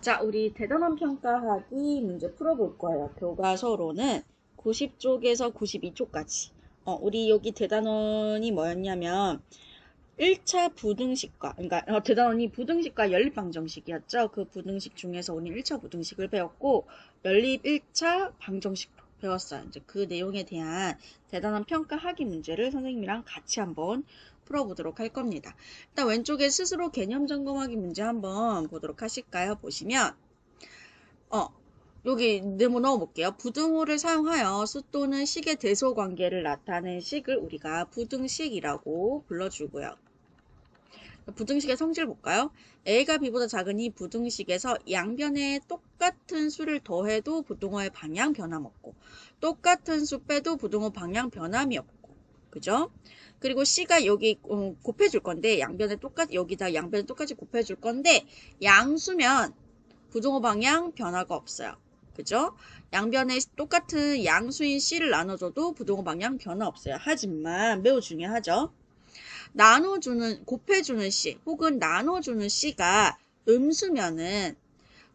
자, 우리 대단원 평가하기 문제 풀어볼 거예요. 교과서로는 90쪽에서 92쪽까지. 우리 여기 대단원이 뭐였냐면 1차 부등식과, 그러니까 대단원이 부등식과 연립방정식이었죠. 그 부등식 중에서 우리 1차 부등식을 배웠고 연립 1차 방정식도 배웠어요. 이제 그 내용에 대한 대단원 평가하기 문제를 선생님이랑 같이 한번 풀어보도록 할 겁니다. 일단 왼쪽에 스스로 개념 점검하기 문제 한번 보도록 하실까요? 보시면 여기 네모 넣어볼게요. 부등호를 사용하여 수 또는 식의 대소 관계를 나타낸 식을 우리가 부등식이라고 불러주고요. 부등식의 성질 볼까요? a가 b보다 작으니 부등식에서 양변에 똑같은 수를 더해도 부등호의 방향 변함없고 똑같은 수 빼도 부등호 방향 변함이 없고, 그죠? 그리고 c가 여기 곱해줄 건데 양변에 여기다 양변에 똑같이 곱해줄 건데 양수면 부등호 방향 변화가 없어요. 그죠? 양변에 똑같은 양수인 c를 나눠줘도 부등호 방향 변화 없어요. 하지만 매우 중요하죠. 곱해주는 c 혹은 나눠주는 c가 음수면은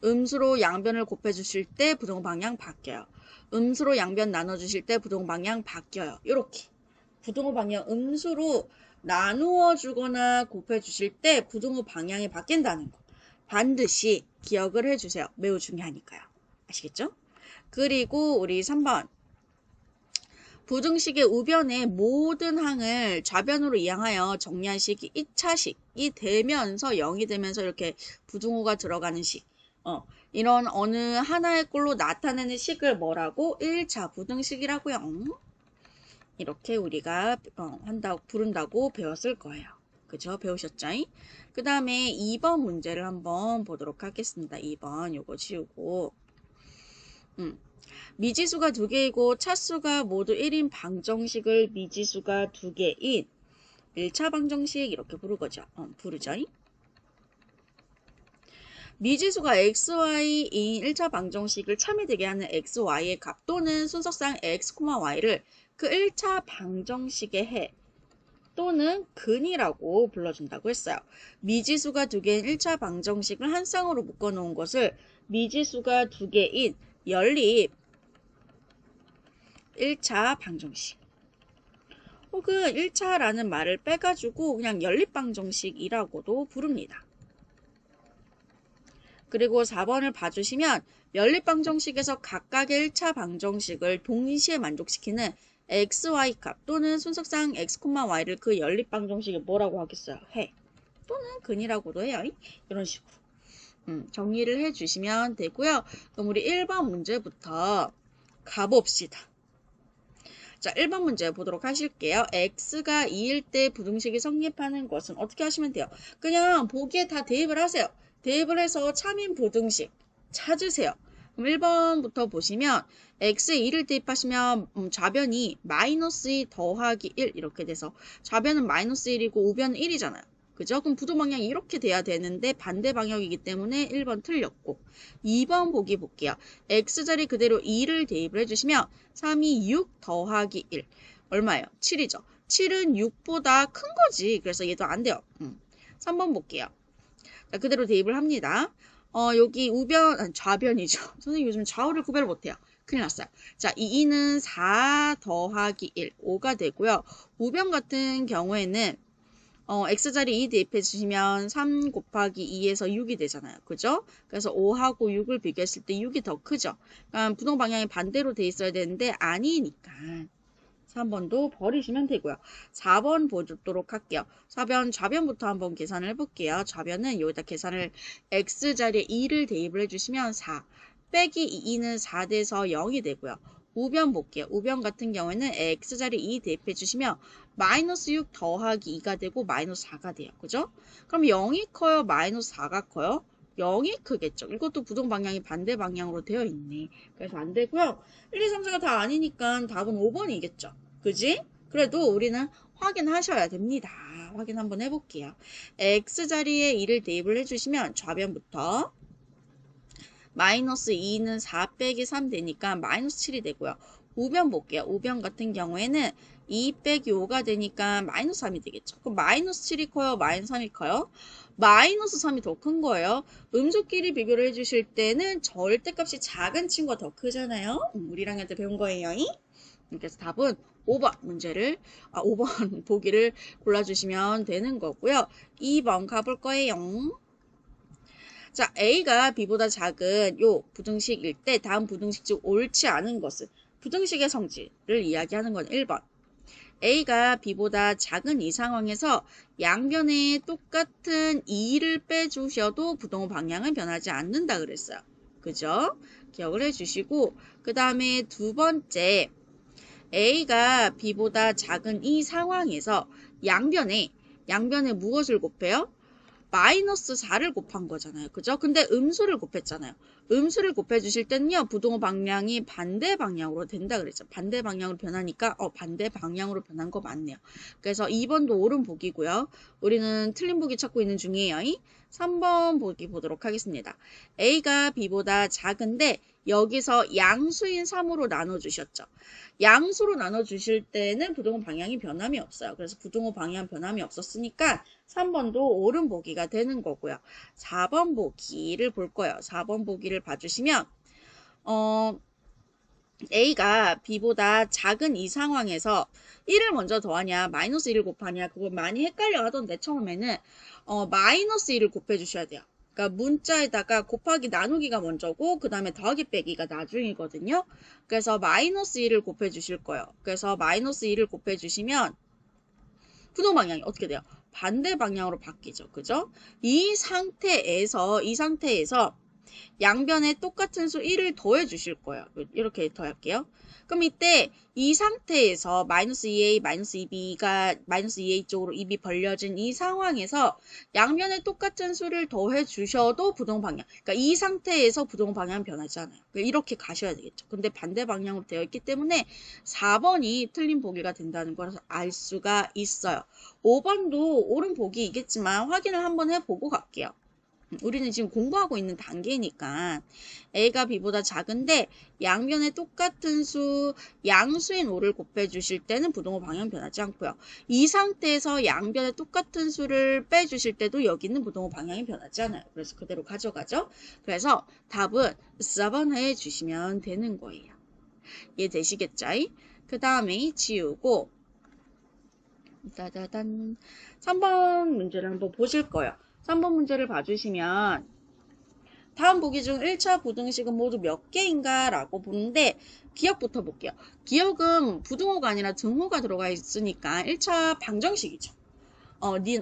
음수로 양변을 곱해주실 때 부등호 방향 바뀌어요. 음수로 양변 나눠주실 때 부등호 방향 바뀌어요. 이렇게 부등호 방향 음수로 나누어 주거나 곱해 주실 때 부등호 방향이 바뀐다는 거 반드시 기억을 해주세요. 매우 중요하니까요. 아시겠죠? 그리고 우리 3번 부등식의 우변의 모든 항을 좌변으로 이항하여 정리한 식이 2차식이 되면서 0이 되면서 이렇게 부등호가 들어가는 식, 이런 어느 하나의 꼴로 나타내는 식을 뭐라고? 1차 부등식이라고요. 이렇게 우리가 부른다고 배웠을 거예요. 그죠? 배우셨죠? 그 다음에 2번 문제를 한번 보도록 하겠습니다. 2번 요거 지우고 미지수가 2개이고 차수가 모두 1인 방정식을 미지수가 2개인 1차 방정식 이렇게 부르죠. 미지수가 xy인 1차 방정식을 참이 되게 하는 xy의 값 또는 순서상 x, y를 그 1차 방정식의 해 또는 근이라고 불러준다고 했어요. 미지수가 2개인 1차 방정식을 한 쌍으로 묶어놓은 것을 미지수가 2개인 연립 1차 방정식 혹은 1차라는 말을 빼가지고 그냥 연립방정식이라고도 부릅니다. 그리고 4번을 봐주시면 연립방정식에서 각각의 1차 방정식을 동시에 만족시키는 xy 값 또는 순서상 x, y를 그 연립방정식에 뭐라고 하겠어요? 해 또는 근이라고도 해요. 이런 식으로 정리를 해주시면 되고요. 그럼 우리 1번 문제부터 가봅시다. 자, 1번 문제 보도록 하실게요. x가 2일 때 부등식이 성립하는 것은 어떻게 하시면 돼요? 그냥 보기에 다 대입을 하세요. 대입을 해서 참인 부등식 찾으세요. 그럼 1번부터 보시면 x에 2를 대입하시면 좌변이 마이너스 2 더하기 1 이렇게 돼서 좌변은 마이너스 1이고 우변은 1이잖아요. 그죠? 그럼 부도 방향이 이렇게 돼야 되는데 반대 방향이기 때문에 1번 틀렸고 2번 보기 볼게요. x자리 그대로 2를 대입을 해주시면 3이 6 더하기 1 얼마예요? 7이죠. 7은 6보다 큰 거지. 그래서 얘도 안 돼요. 3번 볼게요. 자, 그대로 대입을 합니다. 여기 좌변이죠. 선생님 요즘 좌우를 구별을 못해요. 큰일 났어요. 자, 이 2는 4 더하기 1, 5가 되고요. 우변 같은 경우에는 x자리 2 대입해 주시면 3 곱하기 2에서 6이 되잖아요. 그죠? 그래서 5하고 6을 비교했을 때 6이 더 크죠. 그러니까 부동 방향이 반대로 돼 있어야 되는데 아니니까 3번도 버리시면 되고요. 4번 보도록 할게요. 좌변부터 한번 계산을 해볼게요. 좌변은 여기다 계산을 x자리에 2를 대입을 해주시면 4 빼기 2는 4 돼서 0이 되고요. 우변 볼게요. 우변 같은 경우에는 x자리 2 대입해 주시면 마이너스 6 더하기 2가 되고 마이너스 4가 돼요. 그죠? 그럼 0이 커요? 마이너스 4가 커요? 0이 크겠죠. 이것도 부동 방향이 반대 방향으로 되어 있네. 그래서 안 되고요. 1, 2, 3, 4가 다 아니니까 답은 5번이겠죠. 그지? 그래도 우리는 확인하셔야 됩니다. 확인 한번 해볼게요. x자리에 2를 대입을 해주시면 좌변부터 마이너스 2는 4 빼기 3 되니까 마이너스 7이 되고요. 우변 볼게요. 우변 같은 경우에는 2 빼기 5가 되니까 마이너스 3이 되겠죠. 그럼 마이너스 7이 커요? 마이너스 3이 커요? 마이너스 3이 더 큰 거예요. 음수끼리 비교를 해주실 때는 절대값이 작은 친구가 더 크잖아요. 우리랑 한테 배운 거예요. 그래서 답은 5번 문제를 5번 보기를 골라주시면 되는 거고요. 2번 가볼 거예요. 자, A가 B보다 작은 요 부등식일 때 다음 부등식 중 옳지 않은 것은 부등식의 성질을 이야기하는 건 1번. A가 B보다 작은 이 상황에서 양변에 똑같은 2를 빼주셔도 부등호 방향은 변하지 않는다 그랬어요. 그죠? 기억을 해주시고 그 다음에 두 번째 A가 B보다 작은 이 상황에서 양변에 무엇을 곱해요? 마이너스 4를 곱한 거잖아요. 그죠? 근데 음수를 곱했잖아요. 음수를 곱해주실 때는요. 부등호 방향이 반대 방향으로 된다 그랬죠. 반대 방향으로 변하니까 반대 방향으로 변한 거 맞네요. 그래서 2번도 옳은 보기고요. 우리는 틀린 보기 찾고 있는 중이에요. 3번 보기 보도록 하겠습니다. A가 B보다 작은데 여기서 양수인 3으로 나눠주셨죠. 양수로 나눠주실 때는 부등호 방향이 변함이 없어요. 그래서 부등호 방향 변함이 없었으니까 3번도 옳은 보기가 되는 거고요. 4번 보기를 볼 거예요. 4번 보기를 봐주시면 A가 B보다 작은 이 상황에서 1을 먼저 더하냐 마이너스 1을 곱하냐 그걸 많이 헷갈려 하던데 처음에는 마이너스 1을 곱해 주셔야 돼요. 그러니까 문자에다가 곱하기 나누기가 먼저고 그 다음에 더하기 빼기가 나중이거든요. 그래서 마이너스 1을 곱해 주실 거예요. 그래서 마이너스 1을 곱해 주시면 부동 방향이 어떻게 돼요? 반대 방향으로 바뀌죠. 그죠? 이 상태에서 양변에 똑같은 수 1을 더해 주실 거예요. 이렇게 더할게요. 그럼 이때 이 상태에서 마이너스 2a, 마이너스 2b가 마이너스 2a 쪽으로 입이 벌려진 이 상황에서 양변에 똑같은 수를 더해 주셔도 부동 방향. 그러니까 이 상태에서 부동 방향은 변하지 않아요. 그러니까 이렇게 가셔야 되겠죠. 근데 반대 방향으로 되어 있기 때문에 4번이 틀린 보기가 된다는 걸 알 수가 있어요. 5번도 옳은 보기이겠지만 확인을 한번 해보고 갈게요. 우리는 지금 공부하고 있는 단계니까 A가 B보다 작은데 양변에 똑같은 수 양수인 5를 곱해 주실 때는 부등호 방향 변하지 않고요. 이 상태에서 양변에 똑같은 수를 빼 주실 때도 여기 있는 부등호 방향이 변하지 않아요. 그래서 그대로 가져가죠. 그래서 답은 4번 해 주시면 되는 거예요. 이해되시겠죠? 그 다음에 지우고 따다단 3번 문제를 한번 보실 거예요. 3번 문제를 봐주시면 다음 보기 중 1차 부등식은 모두 몇 개인가 라고 보는데 기억부터 볼게요. 기억은 부등호가 아니라 등호가 들어가 있으니까 1차 방정식이죠.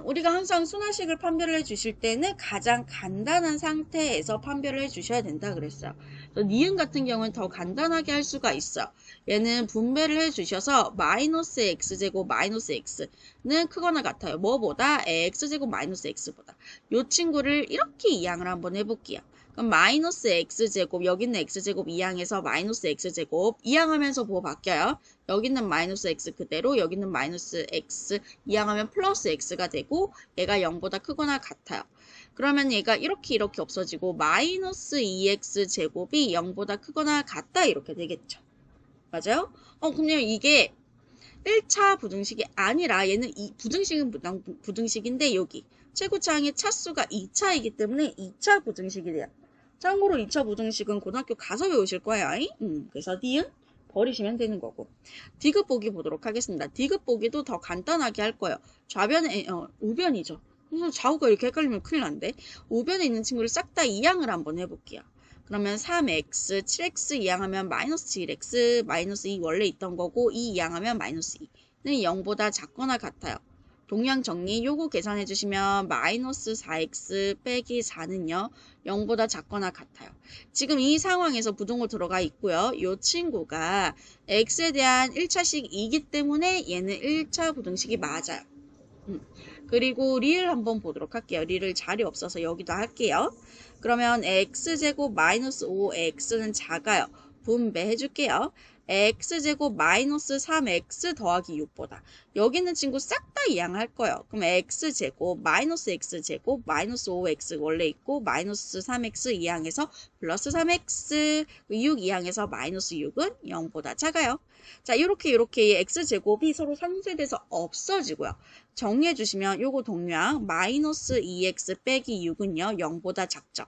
우리가 항상 순화식을 판별을 해주실 때는 가장 간단한 상태에서 판별을 해주셔야 된다 그랬어요. 니은 같은 경우는 더 간단하게 할 수가 있어요. 얘는 분배를 해주셔서 마이너스 x제곱 마이너스 x는 크거나 같아요. 뭐보다? x제곱 마이너스 x보다. 이 친구를 이렇게 이항을 한번 해볼게요. 그럼 마이너스 x제곱 여기는 x제곱 이항에서 마이너스 x제곱 이항하면서 뭐 바뀌어요? 여기는 마이너스 x 그대로 여기는 마이너스 x 이항하면 플러스 x가 되고 얘가 0보다 크거나 같아요. 그러면 얘가 이렇게 없어지고 마이너스 2x 제곱이 0보다 크거나 같다 이렇게 되겠죠. 맞아요? 그럼 이게 1차 부등식이 아니라 얘는 이 부등식은 부등식인데 여기 최고차항의 차수가 2차이기 때문에 2차 부등식이 돼요. 참고로 2차 부등식은 고등학교 가서 배우실 거예요. 그래서 D은 버리시면 되는 거고. 디귿 보기 보도록 하겠습니다. 디귿 보기도 더 간단하게 할 거예요. 좌변에 우변이죠. 그래서 좌우가 이렇게 헷갈리면 큰일 난데 우변에 있는 친구를 싹 다 이항을 한번 해볼게요. 그러면 3x, 7x 이항하면 마이너스 7x, 마이너스 2 원래 있던 거고 2 이항하면 마이너스 2는 0보다 작거나 같아요. 동량 정리 요거 계산해 주시면 마이너스 4x 빼기 4는요 0보다 작거나 같아요. 지금 이 상황에서 부등호 들어가 있고요. 이 친구가 x에 대한 1차식이기 때문에 얘는 1차 부등식이 맞아요. 그리고 리을 한번 보도록 할게요. 리을 자리 없어서 여기도 할게요. 그러면 x제곱 마이너스 5x는 작아요. 분배해 줄게요. x제곱 마이너스 3x 더하기 6보다 여기 있는 친구 싹 다 이항할 거예요. 그럼 x제곱 마이너스 x제곱 마이너스 5x 원래 있고 마이너스 3x 이항해서 플러스 3x 6 이항해서 마이너스 6은 0보다 작아요. 자, 이렇게 이 x제곱이 서로 상쇄돼서 없어지고요. 정리해 주시면 요거 동류항 마이너스 2x 빼기 6은요 0보다 작죠.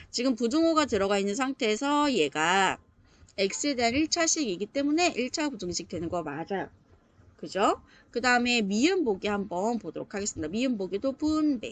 지금 부등호가 들어가 있는 상태에서 얘가 x에 대한 1차식이기 때문에 1차 부등식 되는 거 맞아요. 그죠? 그 다음에 미음 보기 한번 보도록 하겠습니다. 미음 보기도 분배.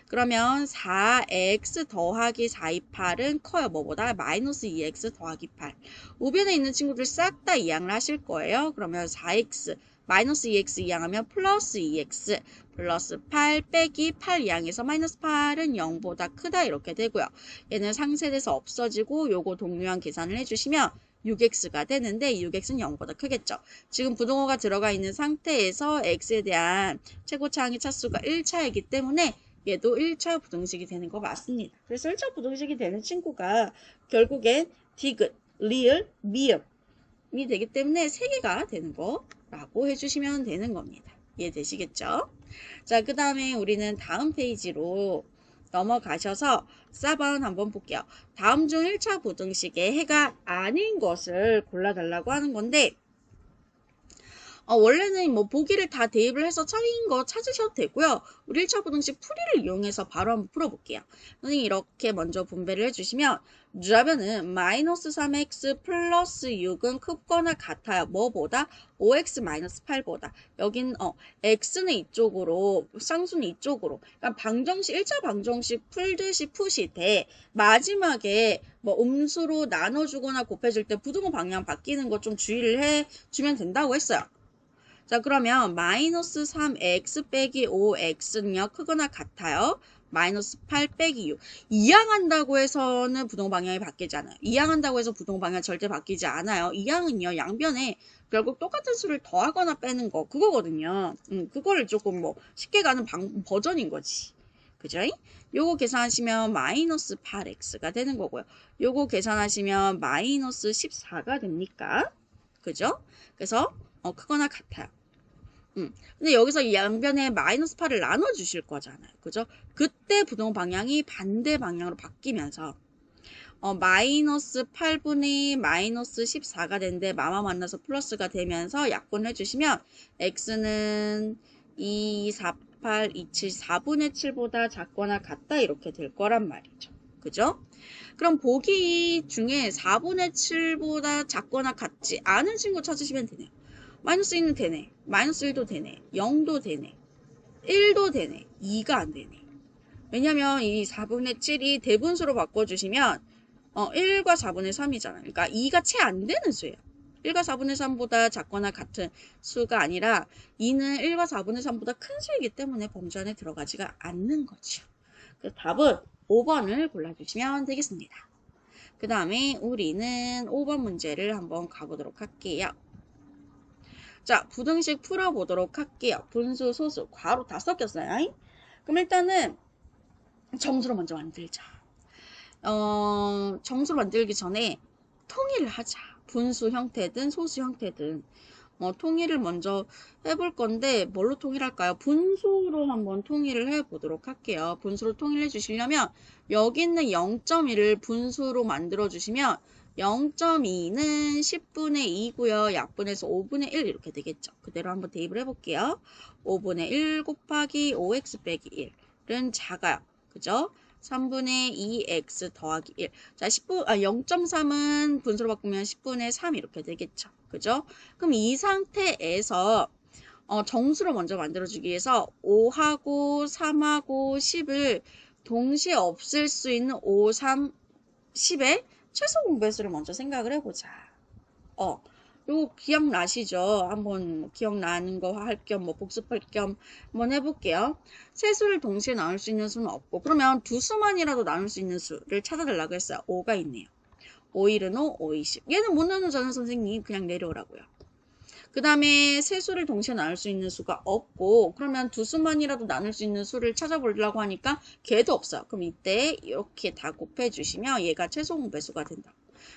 그러면 4x 더하기 428은 커요. 뭐보다? 마이너스 2x 더하기 8. 우변에 있는 친구들 싹 다 이항을 하실 거예요. 그러면 4x 마이너스 2x 이항하면 플러스 2x 플러스 8 빼기 8 이항해서 마이너스 8은 0보다 크다 이렇게 되고요. 얘는 상쇄돼서 없어지고 요거 동류항 계산을 해주시면 6x가 되는데 6x는 0보다 크겠죠. 지금 부등호가 들어가 있는 상태에서 x에 대한 최고차항의 차수가 1차이기 때문에 얘도 1차 부등식이 되는 거 맞습니다. 그래서 1차 부등식이 되는 친구가 결국엔 디귿, 리을, 미음이 되기 때문에 3개가 되는 거라고 해주시면 되는 겁니다. 이해되시겠죠? 자, 그 다음에 우리는 다음 페이지로 넘어가셔서 4번 한번 볼게요. 다음 중 1차 부등식의 해가 아닌 것을 골라달라고 하는 건데 원래는 뭐 보기를 다 대입을 해서 차이인 거 찾으셔도 되고요. 우리 1차 부등식 풀이를 이용해서 바로 한번 풀어볼게요. 선생님이 이렇게 먼저 분배를 해주시면 좌변은 마이너스 3x 플러스 6은 크거나 같아요. 뭐보다? 5x 마이너스 8보다. 여긴 x는 이쪽으로, 쌍수는 이쪽으로. 그러니까 방정식, 1차 방정식 풀듯이 푸시되 마지막에 뭐 음수로 나눠주거나 곱해줄 때 부등호 방향 바뀌는 거 좀 주의를 해주면 된다고 했어요. 자, 그러면 마이너스 3x 빼기 5x는요 크거나 같아요. 마이너스 8 빼기 6. 이항한다고 해서는 부등호 방향이 바뀌지 않아요. 이항한다고 해서 부등호 방향 절대 바뀌지 않아요. 이항은요 양변에 결국 똑같은 수를 더하거나 빼는 거 그거거든요. 그거를 조금 뭐 쉽게 가는 버전인 거지. 그죠? 요거 계산하시면 마이너스 8x가 되는 거고요. 요거 계산하시면 마이너스 14가 됩니까? 그죠? 그래서 크거나 같아요. 근데 여기서 이 양변에 마이너스 8을 나눠주실 거잖아요. 그죠? 그때 부등호 방향이 반대 방향으로 바뀌면서 마이너스 8분의 마이너스 14가 되는데 마마 만나서 플러스가 되면서 약분을 해주시면 x는 2, 4, 8, 2, 7, 4분의 7보다 작거나 같다 이렇게 될 거란 말이죠. 그죠? 그럼 보기 중에 4분의 7보다 작거나 같지 않은 친구 찾으시면 되네요. 마이너스 1은 되네. 마이너스 1도 되네. 0도 되네. 1도 되네. 2가 안 되네. 왜냐면 이 4분의 7이 대분수로 바꿔주시면 1과 4분의 3이잖아요. 그러니까 2가 채 안 되는 수예요. 1과 4분의 3보다 작거나 같은 수가 아니라 2는 1과 4분의 3보다 큰 수이기 때문에 범주 안에 들어가지가 않는 거죠. 그래서 답은 5번을 골라주시면 되겠습니다. 그 다음에 우리는 5번 문제를 한번 가보도록 할게요. 자, 부등식 풀어보도록 할게요. 분수, 소수, 괄호 다 섞였어요. 그럼 일단은 정수로 먼저 만들자. 정수로 만들기 전에 통일을 하자. 분수 형태든 소수 형태든 통일을 먼저 해볼 건데 뭘로 통일할까요? 분수로 한번 통일을 해보도록 할게요. 분수로 통일해 주시려면 여기 있는 0.1을 분수로 만들어 주시면 0.2는 10분의 2고요. 약분해서 5분의 1 이렇게 되겠죠. 그대로 한번 대입을 해볼게요. 5분의 1 곱하기 5x 빼기 1은 작아요. 그죠? 3분의 2x 더하기 1. 자, 0.3은 분수로 바꾸면 10분의 3 이렇게 되겠죠. 그죠? 그럼 이 상태에서 정수로 먼저 만들어주기 위해서 5하고 3하고 10을 동시에 없앨 수 있는 5, 3, 10의 최소 공배수를 먼저 생각을 해보자. 요거 기억나시죠? 한번 기억나는 거 할 겸 복습할 겸 한번 해볼게요. 세 수를 동시에 나눌 수 있는 수는 없고 그러면 두 수만이라도 나눌 수 있는 수를 찾아달라고 했어요. 5가 있네요. 5, 1은 5, 5, 20. 얘는 못 나누잖아요, 선생님. 그냥 내려오라고요. 그 다음에 세 수를 동시에 나눌 수 있는 수가 없고 그러면 두 수만이라도 나눌 수 있는 수를 찾아보려고 하니까 걔도 없어요. 그럼 이때 이렇게 다 곱해주시면 얘가 최소 공배수가 된다.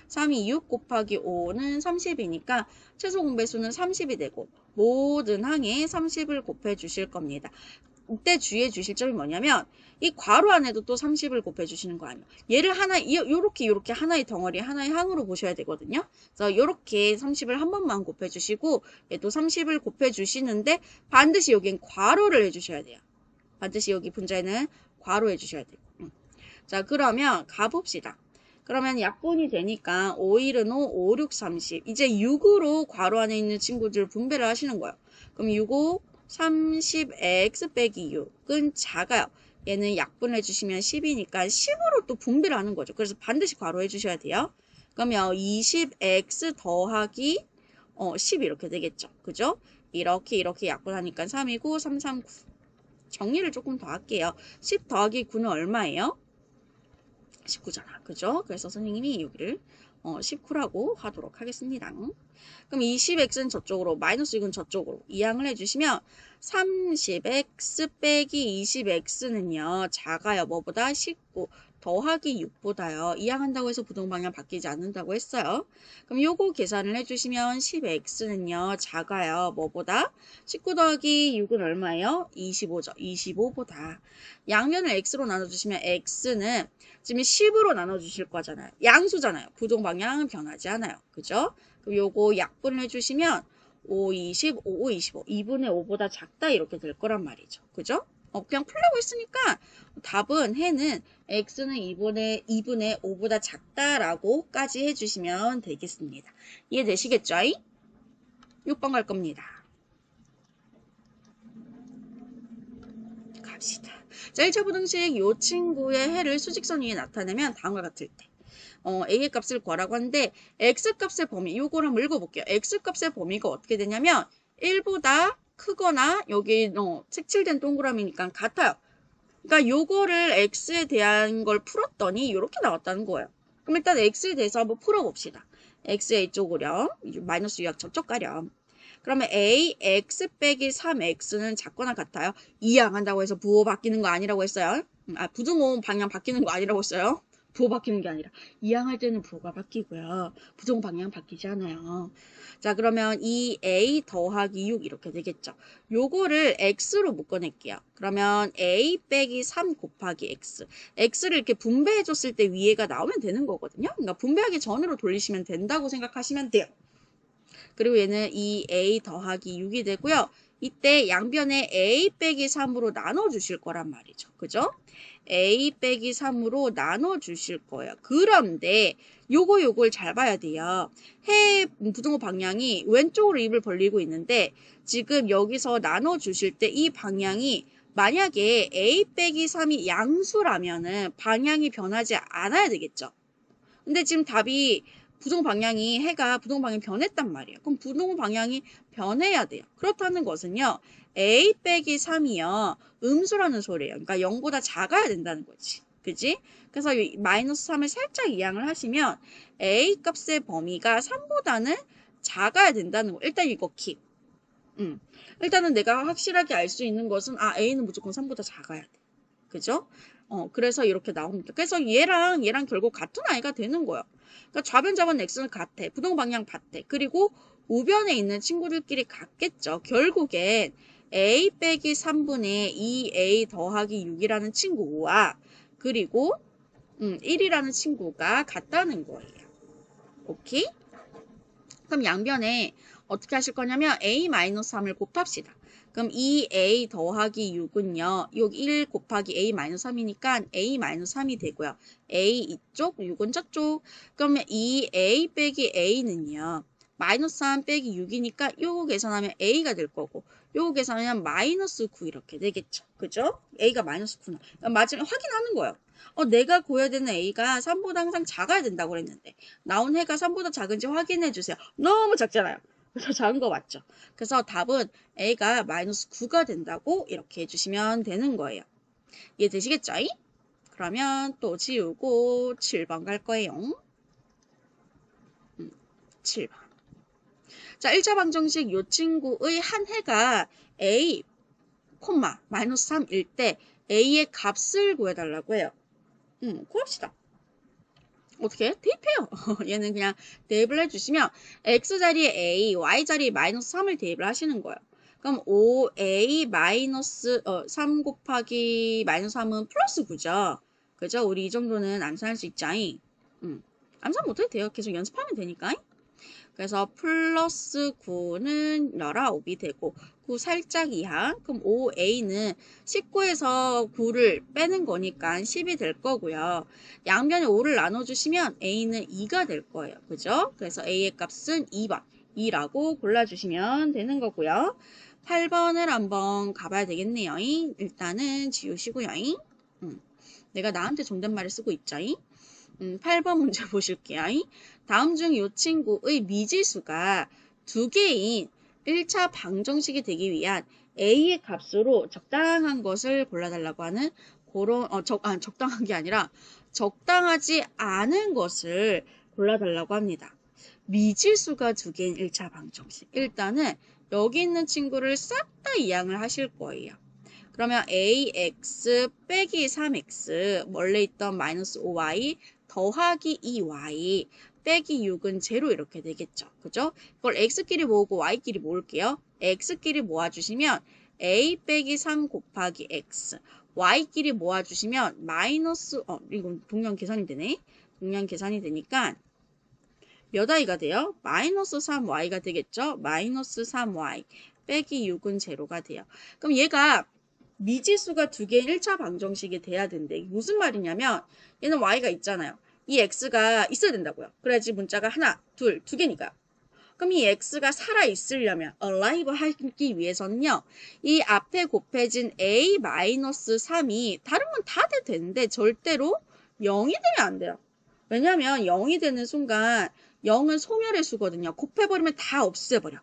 3이 6 곱하기 5는 30이니까 최소 공배수는 30이 되고 모든 항에 30을 곱해 주실 겁니다. 이때 주의해 주실 점이 뭐냐면 이 괄호 안에도 또 30을 곱해 주시는 거 아니에요. 얘를 하나 요렇게 하나의 덩어리 하나의 항으로 보셔야 되거든요. 그래서 요렇게 30을 한 번만 곱해 주시고 얘도 30을 곱해 주시는데 반드시 여기엔 괄호를 해 주셔야 돼요. 반드시 여기 분자에는 괄호 해 주셔야 돼요. 자, 그러면 가봅시다. 그러면 약분이 되니까 5일은 5, 5, 6, 30. 이제 6으로 괄호 안에 있는 친구들 분배를 하시는 거예요. 그럼 6, 5, 30x 빼기 6은 작아요. 얘는 약분해 주시면 10이니까 10으로 또 분배를 하는 거죠. 그래서 반드시 괄호 해 주셔야 돼요. 그러면 20x 더하기 10 이렇게 되겠죠. 그죠? 이렇게 약분하니까 3이고 3, 3, 9. 정리를 조금 더 할게요. 10 더하기 9는 얼마예요? 19잖아. 그죠? 그래서 선생님이 여기를 19라고 하도록 하겠습니다. 그럼 20x는 저쪽으로, 마이너스 6은 저쪽으로 이항을 해주시면 30x 빼기 20x는요. 작아요. 뭐보다? 19 더하기 6보다요. 이항한다고 해서 부동방향 바뀌지 않는다고 했어요. 그럼 요거 계산을 해주시면 10x는요. 작아요. 뭐보다? 19 더하기 6은 얼마예요? 25죠. 25보다. 양면을 x로 나눠주시면 x는 지금 10으로 나눠주실 거잖아요. 양수잖아요. 부동방향은 변하지 않아요. 그죠? 그럼 요거 약분을 해주시면 5, 20, 5, 25. 2분의 5보다 작다 이렇게 될 거란 말이죠. 그죠? 그냥 풀려고 했으니까 답은 해는 x는 2분의 5보다 작다라고까지 해주시면 되겠습니다. 이해되시겠죠? 6번 갈 겁니다. 갑시다. 자, 1차 부등식 요 친구의 해를 수직선 위에 나타내면 다음과 같을 때 a의 값을 구하라고 하는데 x값의 범위 요걸 한번 읽어볼게요. x값의 범위가 어떻게 되냐면 1보다 크거나 여기 색칠된 동그라미니까 같아요. 그러니까 요거를 x에 대한 걸 풀었더니 이렇게 나왔다는 거예요. 그럼 일단 x에 대해서 한번 풀어봅시다. x의 이쪽으렴 마이너스 유약 저쪽 가렴. 그러면 a, x 빼기 3x는 작거나 같아요. 이항한다고 해서 부호 바뀌는 거 아니라고 했어요. 부등호 방향 바뀌는 거 아니라고 했어요. 부호 바뀌는 게 아니라 이항할 때는 부호가 바뀌고요. 부등호 방향 바뀌지 않아요. 자, 그러면 2a 더하기 6 이렇게 되겠죠. 요거를 x로 묶어낼게요. 그러면 a 빼기 3 곱하기 x. x를 이렇게 분배해줬을 때 위에가 나오면 되는 거거든요. 그러니까 분배하기 전으로 돌리시면 된다고 생각하시면 돼요. 그리고 얘는 2a 더하기 6이 되고요. 이때 양변에 a 빼기 3으로 나눠주실 거란 말이죠. 그죠? a 빼기 3으로 나눠주실 거예요. 그런데 요걸 잘 봐야 돼요. 해 부등호 방향이 왼쪽으로 입을 벌리고 있는데 지금 여기서 나눠주실 때 이 방향이 만약에 a 빼기 3이 양수라면은 방향이 변하지 않아야 되겠죠. 근데 지금 답이 부동 방향이 해가 부동 방향이 변했단 말이에요. 그럼 부동 방향이 변해야 돼요. 그렇다는 것은요. a 빼기 3이요. 음수라는 소리예요. 그러니까 0보다 작아야 된다는 거지. 그지? 그래서 마이너스 3을 살짝 이항을 하시면 a 값의 범위가 3보다는 작아야 된다는 거. 일단 이거 킵. 일단은 내가 확실하게 알 수 있는 것은 a는 무조건 3보다 작아야 돼. 그죠? 그래서 이렇게 나옵니다. 그래서 얘랑 결국 같은 아이가 되는 거예요. 그러니까 좌변 잡은 x는 같아. 부동 방향 같아. 그리고 우변에 있는 친구들끼리 같겠죠. 결국엔 a 빼기 3분의 2a 더하기 6이라는 친구와 그리고 1이라는 친구가 같다는 거예요. 오케이? 그럼 양변에 어떻게 하실 거냐면 a-3을 곱합시다. 그럼 2a 더하기 6은요. 1 곱하기 a-3이니까 a-3이 되고요. a 이쪽, 6은 저쪽. 그러면 2a 빼기 a는요. 마이너스 3 빼기 6이니까 요거 계산하면 a가 될 거고 요거 계산하면 마이너스 9 이렇게 되겠죠. 그죠? a가 마이너스 9나. 마지막에 확인하는 거예요. 내가 구해야 되는 a가 3보다 항상 작아야 된다고 그랬는데 나온 해가 3보다 작은지 확인해 주세요. 너무 작잖아요. 그래서 작은 거 맞죠? 그래서 답은 a가 마이너스 9가 된다고 이렇게 해주시면 되는 거예요. 이해되시겠죠? 그러면 또 지우고 7번 갈 거예요. 7번. 자, 1차 방정식 요 친구의 한 해가 a, 마이너스 3일 때 a의 값을 구해달라고 해요. 구합시다. 어떻게 해? 대입해요. 얘는 그냥 대입을 해주시면 x 자리에 a, y 자리에 마이너스 3을 대입을 하시는 거예요. 그럼 5a 마이너스 3 곱하기 마이너스 3은 플러스 9죠. 그죠? 우리 이 정도는 암산할 수 있자잉. 암산 못해도 돼요. 계속 연습하면 되니까. 그래서 플러스 9는 19이 되고 9 살짝 이하. 그럼 5a는 19에서 9를 빼는 거니까 10이 될 거고요. 양변에 5를 나눠주시면 a는 2가 될 거예요. 그죠? 그래서 a의 값은 2번. 2라고 골라주시면 되는 거고요. 8번을 한번 가봐야 되겠네요. 일단은 지우시고요. 내가 나한테 존댓말을 쓰고 있죠. 8번 문제 보실게요. 다음 중 이 친구의 미지수가 두 개인 1차 방정식이 되기 위한 a의 값으로 적당한 것을 골라달라고 하는 그런 적당한 게 아니라 적당하지 않은 것을 골라달라고 합니다. 미지수가 두 개인 1차 방정식. 일단은 여기 있는 친구를 싹 다 이항을 하실 거예요. 그러면 ax 빼기 3x 원래 있던 마이너스 5y 더하기 2y 빼기 6은 0 이렇게 되겠죠. 그죠? 그걸 x끼리 모으고 y끼리 모을게요. x끼리 모아주시면 a 빼기 3 곱하기 x y끼리 모아주시면 마이너스 이건 동량 계산이 되네. 동량 계산이 되니까 몇 i가 돼요? 마이너스 3y가 되겠죠? 마이너스 3y 빼기 6은 0가 돼요. 그럼 얘가 미지수가 두 개의 1차 방정식이 돼야 된대. 무슨 말이냐면 얘는 y가 있잖아요. 이 x가 있어야 된다고요. 그래야지 문자가 하나, 둘, 두 개니까. 그럼 이 x가 살아있으려면 alive 하기 위해서는요. 이 앞에 곱해진 a-3이 다른 건 다 돼도 되는데 절대로 0이 되면 안 돼요. 왜냐면 0이 되는 순간 0은 소멸의 수거든요. 곱해버리면 다 없애버려.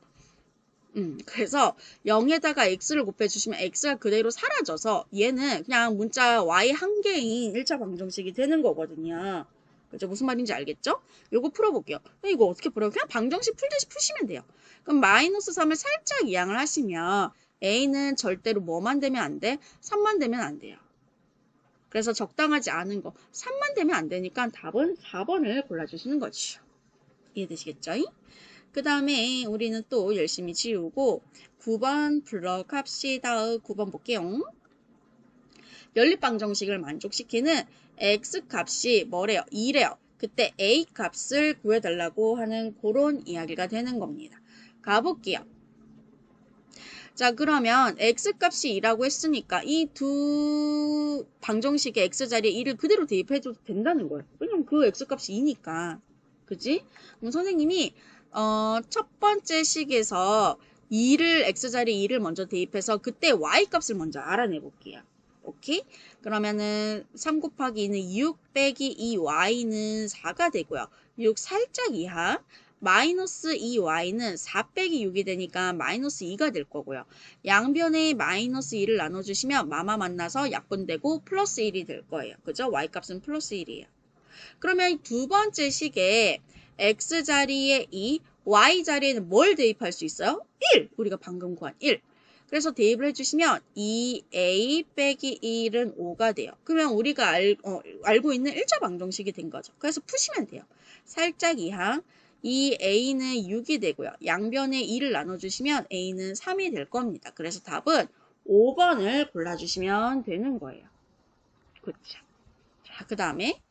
그래서 0에다가 x를 곱해주시면 x가 그대로 사라져서 얘는 그냥 문자 y 한 개인 1차 방정식이 되는 거거든요. 그죠? 무슨 말인지 알겠죠? 요거 풀어볼게요. 이거 어떻게 풀어요? 그냥 방정식 풀듯이 푸시면 돼요. 그럼 마이너스 3을 살짝 이항을 하시면 a는 절대로 뭐만 되면 안 돼? 3만 되면 안 돼요. 그래서 적당하지 않은 거 3만 되면 안 되니까 답은 4번을 골라주시는 거죠. 이해되시겠죠? 그 다음에 우리는 또 열심히 지우고 9번 불러갑시다. 9번 볼게요. 연립방정식을 만족시키는 x값이 뭐래요? 2래요. 그때 a값을 구해달라고 하는 그런 이야기가 되는 겁니다. 가볼게요. 자, 그러면 x값이 2라고 했으니까 이 두 방정식의 x자리에 2를 그대로 대입해줘도 된다는 거예요. 왜냐면 그 x값이 2니까. 그지? 그럼 선생님이 첫 번째 식에서 2를 x자리에 2를 먼저 대입해서 그때 y값을 먼저 알아내 볼게요. 오케이? 그러면은 3 곱하기 2는 6 빼기 2y는 4가 되고요. 6 살짝 이하. 마이너스 2y는 4 빼기 6이 되니까 마이너스 2가 될 거고요. 양변에 마이너스 2를 나눠주시면 마마 만나서 약분되고 플러스 1이 될 거예요. 그죠? y값은 플러스 1이에요. 그러면 두 번째 식에 x자리에 2, y자리에는 뭘 대입할 수 있어요? 1! 우리가 방금 구한 1. 그래서 대입을 해주시면 2a 빼기 1은 5가 돼요. 그러면 우리가 알고 있는 1차 방정식이 된 거죠. 그래서 푸시면 돼요. 살짝 이하 2a는 6이 되고요. 양변에 2를 나눠주시면 a는 3이 될 겁니다. 그래서 답은 5번을 골라주시면 되는 거예요. 그렇죠. 자, 그 다음에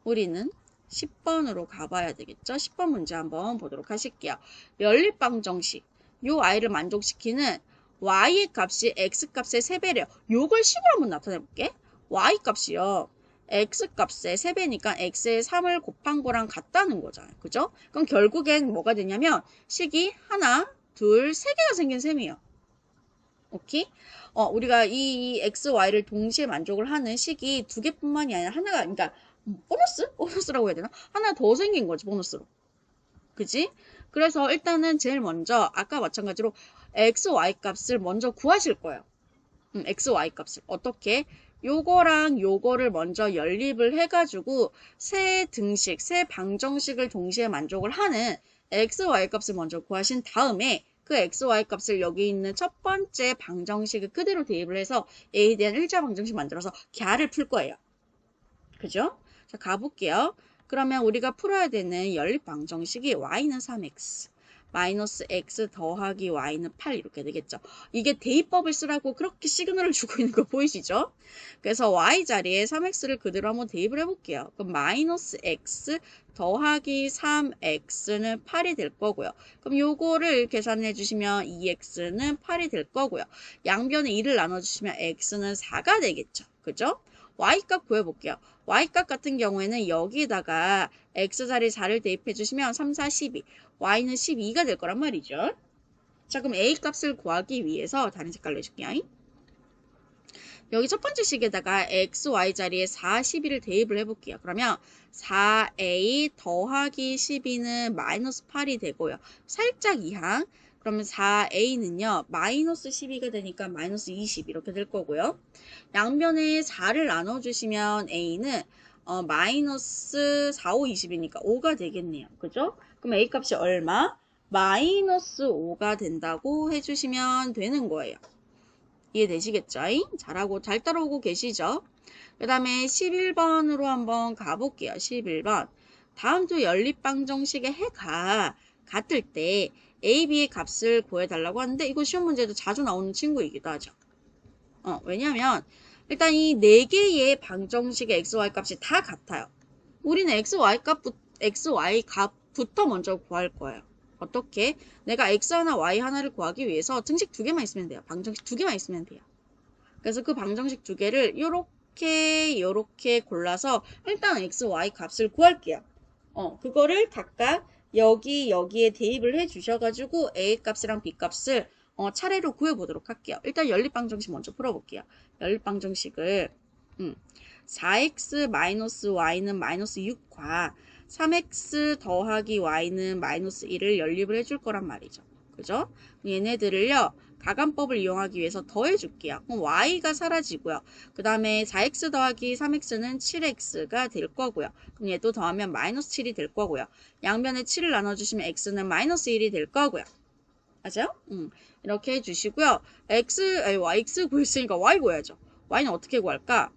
우리는 10번으로 가봐야 되겠죠? 10번 문제 한번 보도록 하실게요. 연립방정식. 요 i를 만족시키는 y의 값이 x값의 3배래요. 요걸 식으로 한번 나타내 볼게. y값이요. x값의 3배니까 x에 3을 곱한 거랑 같다는 거잖아요. 그죠? 그럼 결국엔 뭐가 되냐면 식이 하나, 둘, 3개가 생긴 셈이에요. 오케이? 우리가 이 x, y를 동시에 만족을 하는 식이 두 개뿐만이 아니라 하나가, 그러니까 보너스라고 해야 되나? 하나 더 생긴 거지, 보너스로. 그지? 그래서 일단은 제일 먼저 아까 마찬가지로 x, y 값을 먼저 구하실 거예요. x, y 값을. 어떻게? 요거랑 요거를 먼저 연립을 해가지고 세 등식, 세 방정식을 동시에 만족을 하는 x, y 값을 먼저 구하신 다음에 그 x, y 값을 여기 있는 첫 번째 방정식을 그대로 대입을 해서 a에 대한 1차 방정식 만들어서 갸를 풀 거예요. 그죠? 자, 가볼게요. 그러면 우리가 풀어야 되는 연립방정식이 y는 3x 마이너스 x 더하기 y는 8 이렇게 되겠죠. 이게 대입법을 쓰라고 그렇게 시그널을 주고 있는 거 보이시죠? 그래서 y 자리에 3x를 그대로 한번 대입을 해볼게요. 그럼 마이너스 x 더하기 3x는 8이 될 거고요. 그럼 요거를 계산해 주시면 2x는 8이 될 거고요. 양변에 2를 나눠주시면 x는 4가 되겠죠. 그죠? y값 구해볼게요. y값 같은 경우에는 여기다가 x자리 4를 대입해 주시면 3, 4, 12 y는 12가 될 거란 말이죠. 자, 그럼 a 값을 구하기 위해서 다른 색깔로 해줄게요. 여기 첫 번째 식에다가 x, y 자리에 4, 12를 대입을 해볼게요. 그러면 4a 더하기 12는 마이너스 8이 되고요. 살짝 이항. 그러면 4a는요. 마이너스 12가 되니까 마이너스 20 이렇게 될 거고요. 양변에 4를 나눠주시면 a는 마이너스 4, 5, 20이니까 5가 되겠네요. 그죠? 그럼 a 값이 얼마? 마이너스 5가 된다고 해주시면 되는 거예요. 이해되시겠죠? 잘하고 잘 따라오고 계시죠? 그 다음에 11번으로 한번 가볼게요. 11번. 다음 두 연립방정식의 해가 같을 때 a, b의 값을 구해달라고 하는데 이거 시험 문제도 자주 나오는 친구이기도 하죠. 왜냐면 일단 이 4개의 방정식의 x, y 값이 다 같아요. 우리는 x, y 값부터 먼저 구할 거예요. 어떻게? 내가 x 하나, y 하나를 구하기 위해서 등식 2개만 있으면 돼요. 방정식 2개만 있으면 돼요. 그래서 그 방정식 2개를 요렇게 골라서 일단 x, y 값을 구할게요. 그거를 각각 여기에 대입을 해 주셔가지고 a 값이랑 b 값을 차례로 구해보도록 할게요. 일단 연립방정식 먼저 풀어볼게요. 연립방정식을 4x 마이너스 y는 마이너스 6과 3x 더하기 y는 마이너스 1을 연립을 해줄 거란 말이죠. 그죠? 얘네들을요. 가감법을 이용하기 위해서 더해줄게요. 그럼 y가 사라지고요. 그 다음에 4x 더하기 3x는 7x가 될 거고요. 그럼 얘도 더하면 마이너스 7이 될 거고요. 양변에 7을 나눠주시면 x는 마이너스 1이 될 거고요. 맞아요? 이렇게 해주시고요. x 구했으니까 y 구해야죠. y는 어떻게 구할까?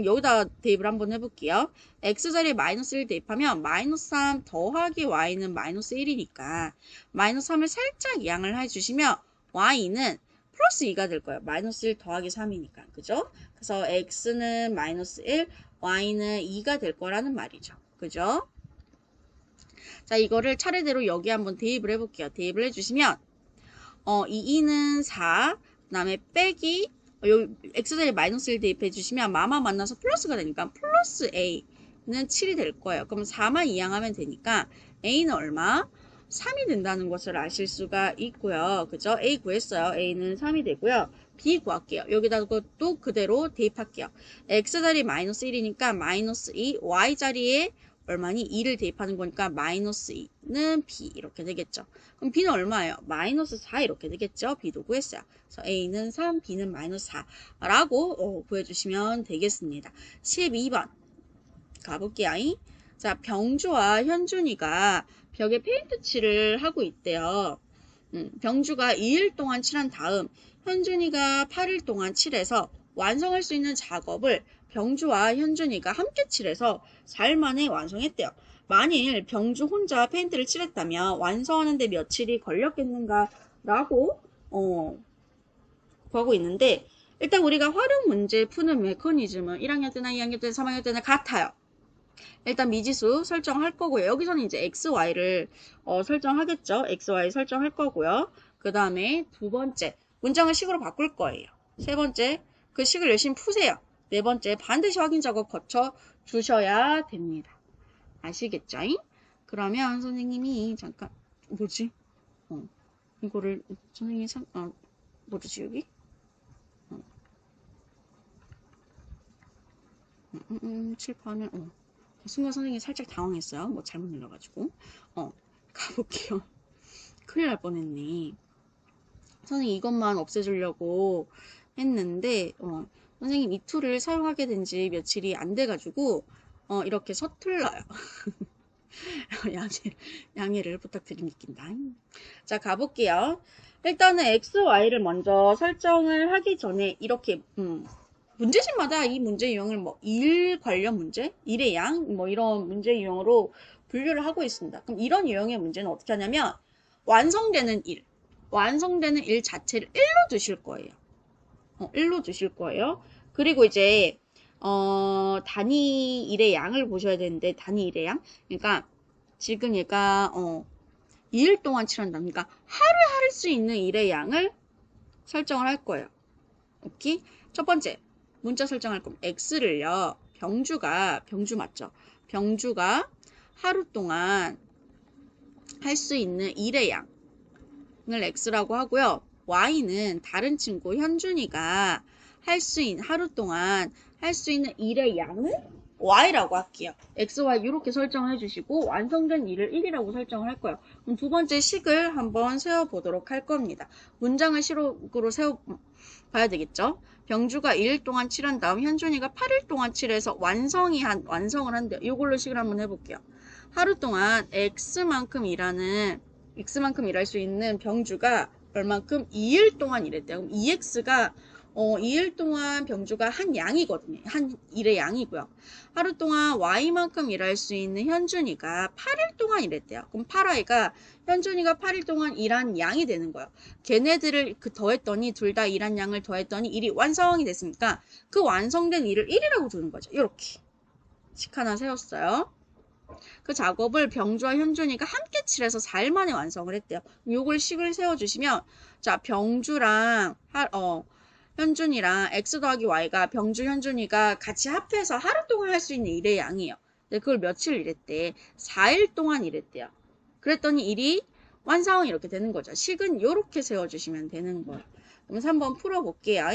여기다 대입을 한번 해볼게요. x자리에 마이너스 1 대입하면 마이너스 3 더하기 y는 마이너스 1이니까 마이너스 3을 살짝 이항을 해주시면 y는 플러스 2가 될 거예요. 마이너스 1 더하기 3이니까. 그죠? 그래서 x는 마이너스 1, y는 2가 될 거라는 말이죠. 그죠? 자, 이거를 차례대로 여기 한번 대입을 해볼게요. 대입을 해주시면 이 2는 4, 그 다음에 빼기 여기 x자리에 마이너스 1 대입해 주시면 마마 만나서 플러스가 되니까 플러스 a는 7이 될 거예요. 그럼 4만 이항하면 되니까 a는 얼마? 3이 된다는 것을 아실 수가 있고요. 그죠? a 구했어요. a는 3이 되고요. b 구할게요. 여기다가 또 그대로 대입할게요. x자리 마이너스 1이니까 마이너스 2, y자리에 얼마니? 2를 대입하는 거니까 마이너스 2는 b 이렇게 되겠죠. 그럼 b는 얼마예요? 마이너스 4 이렇게 되겠죠. b도 구했어요. 그래서 a는 3, b는 마이너스 4라고 구해주시면 되겠습니다. 12번 가볼게요. 자, 병주와 현준이가 벽에 페인트 칠을 하고 있대요. 병주가 2일 동안 칠한 다음 현준이가 8일 동안 칠해서 완성할 수 있는 작업을 병주와 현준이가 함께 칠해서 4일 만에 완성했대요. 만일 병주 혼자 페인트를 칠했다면 완성하는데 며칠이 걸렸겠는가 라고 구하고 있는데 일단 우리가 활용 문제 푸는 메커니즘은 1학년 때나 2학년 때나 3학년 때나 같아요. 일단 미지수 설정할 거고요. 여기서는 이제 x, y를 설정하겠죠. x, y 설정할 거고요. 그 다음에 두 번째 문장을 식으로 바꿀 거예요. 세 번째 그 식을 열심히 푸세요. 네 번째 반드시 확인 작업 거쳐 주셔야 됩니다. 아시겠죠? 그러면 선생님이 잠깐 뭐지? 이거를 선생님이 뭐지 여기? 칠판을 순간 선생님이 살짝 당황했어요. 뭐 잘못 눌러가지고 가볼게요. 큰일 날 뻔했네. 선생님 이것만 없애주려고 했는데 선생님 이 툴을 사용하게 된 지 며칠이 안 돼가지고 이렇게 서툴러요. 양해를 부탁드립니다. 자, 가볼게요. 일단은 x, y를 먼저 설정을 하기 전에 이렇게 문제집마다 이 문제 유형을 뭐 일 관련 문제, 일의 양, 뭐 이런 문제 유형으로 분류를 하고 있습니다. 그럼 이런 유형의 문제는 어떻게 하냐면 완성되는 일 자체를 1로 두실 거예요. 1로 두실 거예요. 그리고 이제 단위 일의 양을 보셔야 되는데 단위 일의 양, 그러니까 지금 얘가 2일 동안 칠한다. 그러니까 하루에 할 수 있는 일의 양을 설정을 할 거예요. 오케이? 첫 번째 문자 설정할 거면 x를요. 병주 맞죠? 병주가 하루 동안 할 수 있는 일의 양을 x라고 하고요. y는 다른 친구 현준이가 하루 동안 할 수 있는 일의 양을 y라고 할게요. x, y 이렇게 설정을 해주시고 완성된 일을 1이라고 설정을 할 거예요. 그럼 두 번째 식을 한번 세워보도록 할 겁니다. 문장을 시록으로 세워봐야 되겠죠. 병주가 2일 동안 칠한 다음 현준이가 8일 동안 칠해서 완성을 한대요. 이걸로 식을 한번 해볼게요. 하루 동안 x만큼 일할 수 있는 병주가 얼만큼 2일 동안 일했대요. 그럼 2x가 2일 동안 병주가 한 양이거든요. 한 일의 양이고요. 하루 동안 y만큼 일할 수 있는 현준이가 8일 동안 일했대요. 그럼 8y가 현준이가 8일 동안 일한 양이 되는 거예요. 걔네들을 더했더니 둘 다 일한 양을 더했더니 일이 완성이 됐으니까 그 완성된 일을 1이라고 두는 거죠. 이렇게 식 하나 세웠어요. 그 작업을 병주와 현준이가 함께 칠해서 4일 만에 완성을 했대요. 요걸 식을 세워주시면 자 병주랑 현준이랑 x 더하기 y가 병주 현준이가 같이 합해서 하루 동안 할 수 있는 일의 양이에요. 근데 그걸 며칠 일했대? 4일 동안 일했대요. 그랬더니 일이 완성이 이렇게 되는 거죠. 식은 이렇게 세워주시면 되는 거예요. 그럼 3번 풀어볼게요.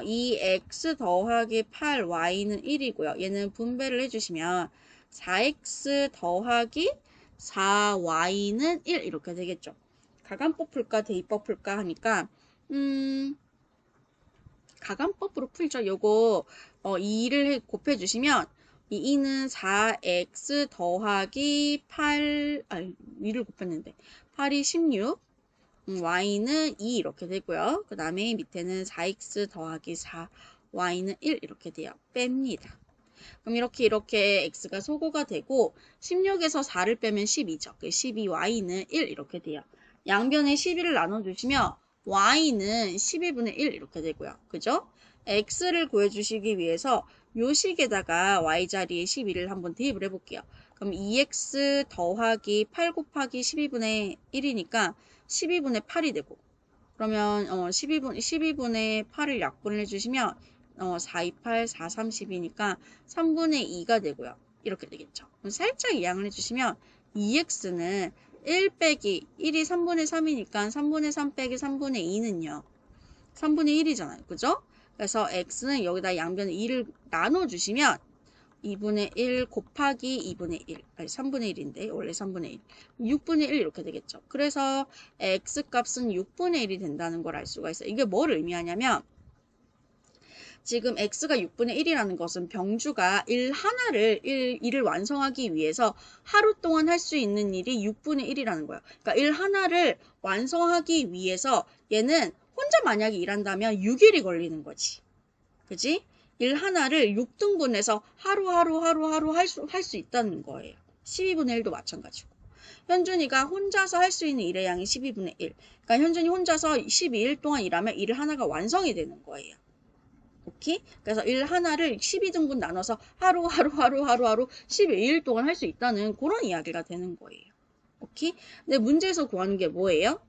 이 x 더하기 8y는 1이고요. 얘는 분배를 해주시면 4x 더하기 4y는 1 이렇게 되겠죠. 가간법 풀까 대입법 풀까 하니까 가간법으로 풀죠. 요거 2를 곱해주시면 이 2는 4x 더하기 8 2를 곱했는데 8이 16 y는 2 이렇게 되고요. 그 다음에 밑에는 4x 더하기 4 y는 1 이렇게 돼요. 뺍니다. 그럼 이렇게 x가 소거가 되고 16에서 4를 빼면 12죠. 12y는 1 이렇게 돼요. 양변에 12를 나눠주시면 y는 12분의 1 이렇게 되고요. 그죠? x를 구해주시기 위해서 요 식에다가 y 자리에 12를 한번 대입을 해볼게요. 그럼 2x 더하기 8 곱하기 12분의 1이니까 12분의 8이 되고 그러면 12분의 8을 약분을 해주시면 4, 2, 8, 4, 30이니까 3분의 2가 되고요. 이렇게 되겠죠. 살짝 이항을 해주시면 2x는 1 빼기 1이 3분의 3이니까 3분의 3 빼기 3분의 2는요. 3분의 1이잖아요. 그죠? 그래서 x는 여기다 양변에 2를 나눠주시면 2분의 1 곱하기 2분의 1, 아니 3분의 1인데 원래 3분의 1, 6분의 1 이렇게 되겠죠. 그래서 x값은 6분의 1이 된다는 걸 알 수가 있어요. 이게 뭘 의미하냐면 지금 x가 6분의 1이라는 것은 병주가 일을 완성하기 위해서 하루 동안 할 수 있는 일이 6분의 1이라는 거예요. 그러니까 일 하나를 완성하기 위해서 얘는 혼자 만약에 일한다면 6일이 걸리는 거지. 그지? 일 하나를 6등분해서 하루 할 수 있다는 거예요. 12분의 1도 마찬가지고. 현준이가 혼자서 할 수 있는 일의 양이 12분의 1. 그러니까 현준이 혼자서 12일 동안 일하면 일 하나가 완성이 되는 거예요. 오케이? 그래서 일 하나를 12등분 나눠서 하루 12일 동안 할 수 있다는 그런 이야기가 되는 거예요. 오케이? 근데 문제에서 구하는 게 뭐예요?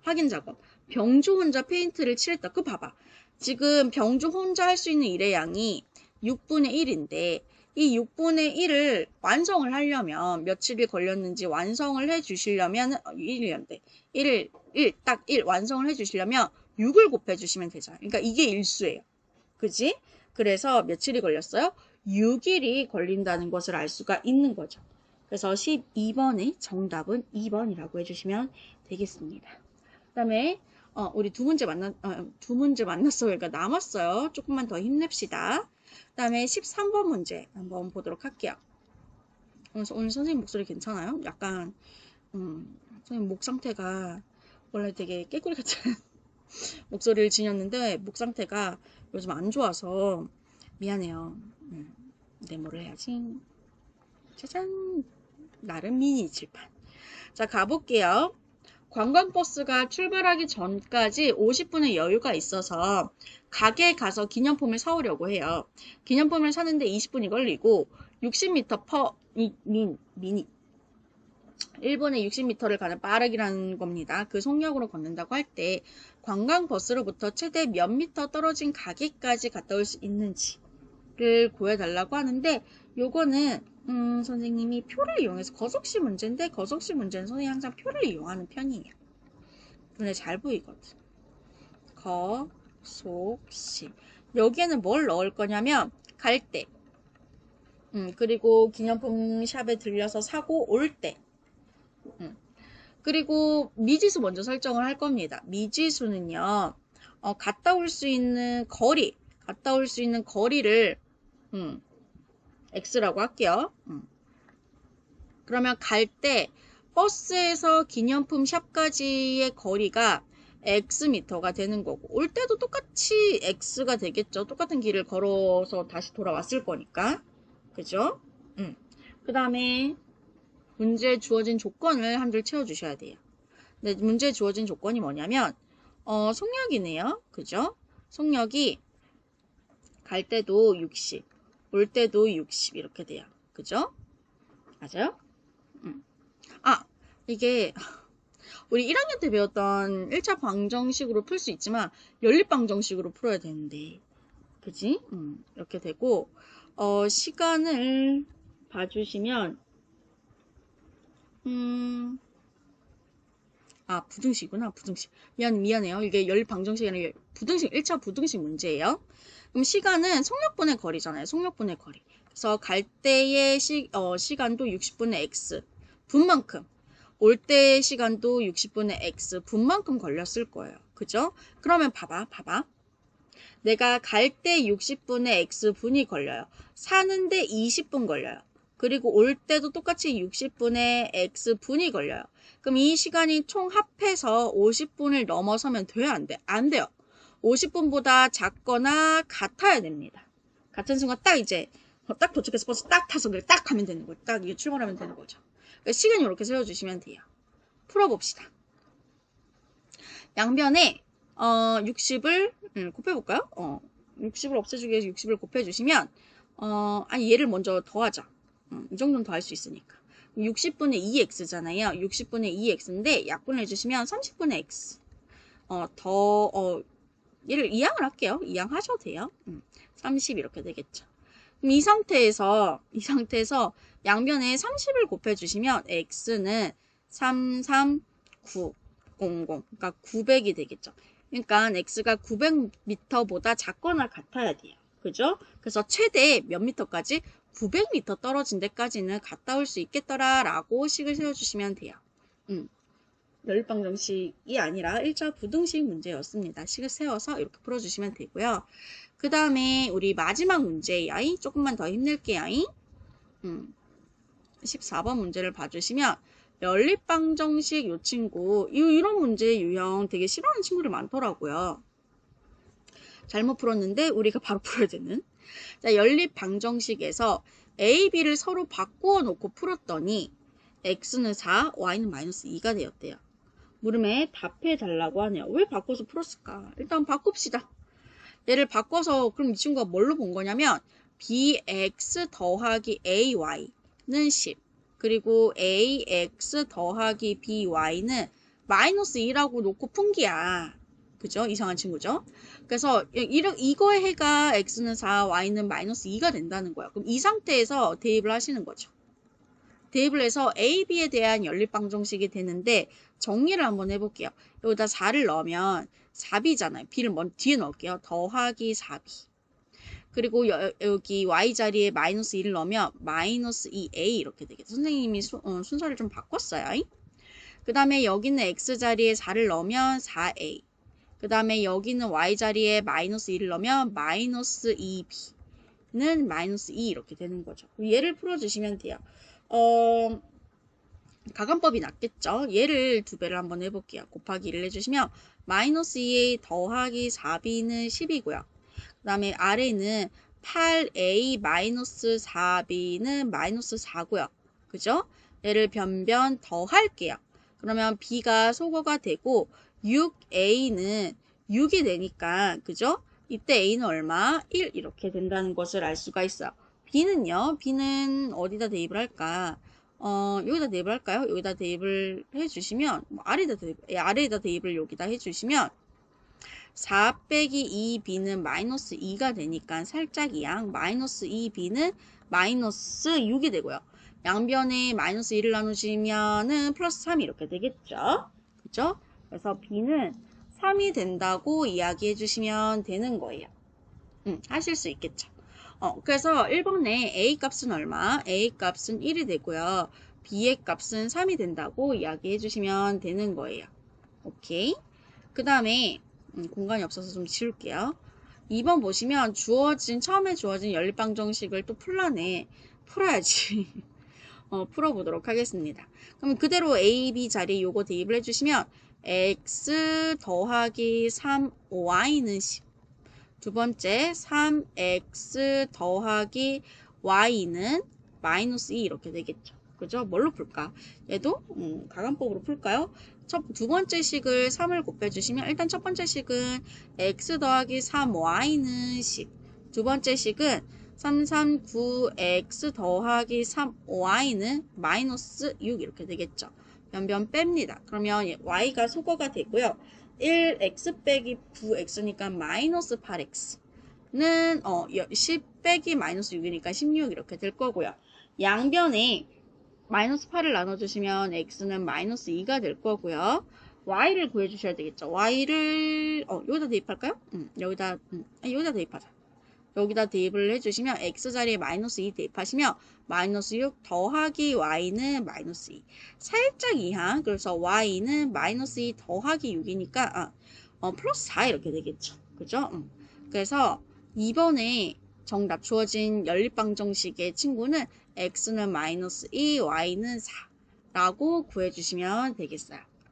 확인 작업. 병주 혼자 페인트를 칠했다. 그거 봐봐. 지금 병주 혼자 할 수 있는 일의 양이 6분의 1인데 이 6분의 1을 완성을 하려면 며칠이 걸렸는지 완성을 해 주시려면 1년대 1 완성을 해 주시려면 6을 곱해 주시면 되잖아요. 그러니까 이게 일수예요. 그지? 그래서 며칠이 걸렸어요? 6일이 걸린다는 것을 알 수가 있는 거죠. 그래서 12번의 정답은 2번이라고 해주시면 되겠습니다. 그 다음에 우리 두 문제 만났어요. 그러니까 남았어요. 조금만 더 힘냅시다. 그 다음에 13번 문제 한번 보도록 할게요. 오늘 선생님 목소리 괜찮아요? 약간 선생님 목 상태가 원래 되게 깨꼬리 같은 목소리를 지녔는데 목 상태가 요즘 안 좋아서 미안해요. 네모를 해야지. 짜잔. 나름 미니 칠판. 자, 가볼게요. 관광버스가 출발하기 전까지 50분의 여유가 있어서 가게에 가서 기념품을 사오려고 해요. 기념품을 사는데 20분이 걸리고 60m 미니 1분에 60m를 가는 빠르기라는 겁니다. 그 속력으로 걷는다고 할 때 관광버스로부터 최대 몇 미터 떨어진 가게까지 갔다 올 수 있는지를 구해달라고 하는데 요거는 선생님이 표를 이용해서 거속시 문제인데 거속시 문제는 선생님이 항상 표를 이용하는 편이에요. 눈에 잘 보이거든. 거속시. 여기에는 뭘 넣을 거냐면 갈 때, 그리고 기념품 샵에 들려서 사고 올 때, 그리고 미지수 먼저 설정을 할 겁니다. 미지수는요, 갔다 올 수 있는 거리를 x라고 할게요. 그러면 갈 때 버스에서 기념품 샵까지의 거리가 x미터가 되는 거고 올 때도 똑같이 x가 되겠죠. 똑같은 길을 걸어서 다시 돌아왔을 거니까. 그죠? 그 다음에 문제에 주어진 조건을 한 줄 채워주셔야 돼요. 근데 문제에 주어진 조건이 뭐냐면 속력이네요. 그죠? 속력이 갈 때도 60, 올 때도 60 이렇게 돼요. 그죠? 맞아요? 이게 우리 1학년 때 배웠던 1차 방정식으로 풀 수 있지만 연립 방정식으로 풀어야 되는데 그지? 이렇게 되고 시간을 봐주시면 부등식이구나. 부등식. 미안해요. 이게 연립 방정식이 아니라 부등식 1차 부등식 문제예요. 그럼 시간은 속력분의 거리잖아요. 속력분의 거리. 그래서 갈 때의 시간도 60분의 x 분만큼 올 때의 시간도 60분의 x 분만큼 걸렸을 거예요. 그죠? 그러면 봐봐. 내가 갈 때 60분의 x 분이 걸려요. 사는데 20분 걸려요. 그리고 올 때도 똑같이 60분의 x 분이 걸려요. 그럼 이 시간이 총 합해서 50분을 넘어서면 돼요? 안 돼? 안 돼요. 50분보다 작거나 같아야 됩니다. 같은 순간 딱 이제 딱 도착해서 버스 딱 타서 그래 딱 가면 되는 거예요. 딱 이게 출발하면 되는 거죠. 그러니까 시간이 이렇게 세워주시면 돼요. 풀어봅시다. 양변에 60을 곱해볼까요? 60을 없애주기 위해서 60을 곱해주시면 얘를 먼저 더하자. 이 정도는 더 할 수 있으니까. 60분의 2x잖아요. 60분의 2x인데 약분을 해주시면 30분의 x. 얘를 이항을 할게요. 이항하셔도 돼요. 30 이렇게 되겠죠. 그럼 이 상태에서 양변에 30을 곱해주시면 x는 33900. 그러니까 900이 되겠죠. 그러니까 x가 900m보다 작거나 같아야 돼요. 그죠? 그래서 최대 몇 미터까지? 900m 떨어진 데까지는 갔다 올 수 있겠더라 라고 식을 세워주시면 돼요. 연립방정식이 아니라 1차 부등식 문제였습니다. 식을 세워서 이렇게 풀어주시면 되고요. 그 다음에 우리 마지막 문제예요. 조금만 더 힘낼게요. 14번 문제를 봐주시면 연립방정식 요 친구 이런 문제 유형 되게 싫어하는 친구들 많더라고요. 잘못 풀었는데 우리가 바로 풀어야 되는. 자, 연립방정식에서 A, B를 서로 바꾸어 놓고 풀었더니 X는 4, Y는 마이너스 2가 되었대요. 물음에 답해 달라고 하네요. 왜 바꿔서 풀었을까? 일단 바꿉시다. 얘를 바꿔서 그럼 이 친구가 뭘로 본 거냐면 BX 더하기 AY는 10 그리고 AX 더하기 BY는 마이너스 2라고 놓고 푼 게야. 그죠? 이상한 친구죠? 그래서 이거의 해가 x는 4, y는 마이너스 2가 된다는 거야. 그럼 이 상태에서 대입을 하시는 거죠. 대입을 해서 a, b에 대한 연립방정식이 되는데 정리를 한번 해볼게요. 여기다 4를 넣으면 4b잖아요. b를 뒤에 넣을게요. 더하기 4b. 그리고 여기 y 자리에 마이너스 2를 넣으면 마이너스 2a 이렇게 되겠죠. 선생님이 순서를 좀 바꿨어요. 그 다음에 여기는 x 자리에 4를 넣으면 4a. 그 다음에 여기는 y 자리에 마이너스 2를 넣으면 마이너스 2b는 마이너스 2 이렇게 되는 거죠. 얘를 풀어주시면 돼요. 가감법이 낫겠죠? 얘를 2배를 한번 해볼게요. 곱하기 1을 해주시면 마이너스 2a 더하기 4b는 10이고요. 그 다음에 아래는 8a 마이너스 4b는 마이너스 4고요. 그죠? 얘를 변변 더할게요. 그러면 b가 소거가 되고 6a는 6이 되니까 그죠? 이때 a는 얼마? 1 이렇게 된다는 것을 알 수가 있어요. b는요. b는 어디다 대입을 할까? 여기다 대입을 할까요? 여기다 대입을 해주시면 아래에다 대입을 여기다 해주시면 4 빼기 2b는 마이너스 2가 되니까 살짝 이양 마이너스 2b는 마이너스 6이 되고요. 양변에 마이너스 1을 나누시면은 플러스 3이 이렇게 되겠죠. 그죠? 그래서 b는 3이 된다고 이야기해 주시면 되는 거예요. 하실 수 있겠죠. 그래서 1번에 a 값은 얼마? a 값은 1이 되고요. b의 값은 3이 된다고 이야기해 주시면 되는 거예요. 오케이. 그 다음에 공간이 없어서 좀 지울게요. 2번 보시면 처음에 주어진 연립방정식을 또 풀어야지. 풀어보도록 하겠습니다. 그럼 그대로 a, b 자리에 요거 대입을 해주시면 x 더하기 3y는 10. 두 번째 3x 더하기 y는 마이너스 2 이렇게 되겠죠. 그죠? 뭘로 풀까? 얘도 가감법으로 풀까요? 두 번째 식을 3을 곱해주시면 일단 첫 번째 식은 x 더하기 3y는 10. 두 번째 식은 339x 더하기 3y는 마이너스 6 이렇게 되겠죠. 변변 뺍니다. 그러면 y가 소거가 되고요. 1x 빼기 9x니까 마이너스 8x는 10 빼기 마이너스 6이니까 16 이렇게 될 거고요. 양변에 마이너스 8을 나눠주시면 x는 마이너스 2가 될 거고요. y를 구해주셔야 되겠죠. y를 여기다 대입할까요? 여기다 대입하자. 여기다 대입을 해주시면 x 자리에 마이너스 2 대입하시면 마이너스 6 더하기 y는 마이너스 2. 살짝 이항. 그래서 y는 마이너스 2 더하기 6이니까 플러스 4 이렇게 되겠죠. 그죠? 그래서 2번에 정답 주어진 연립방정식의 친구는 x는 마이너스 2, y는 4라고 구해주시면 되겠어요.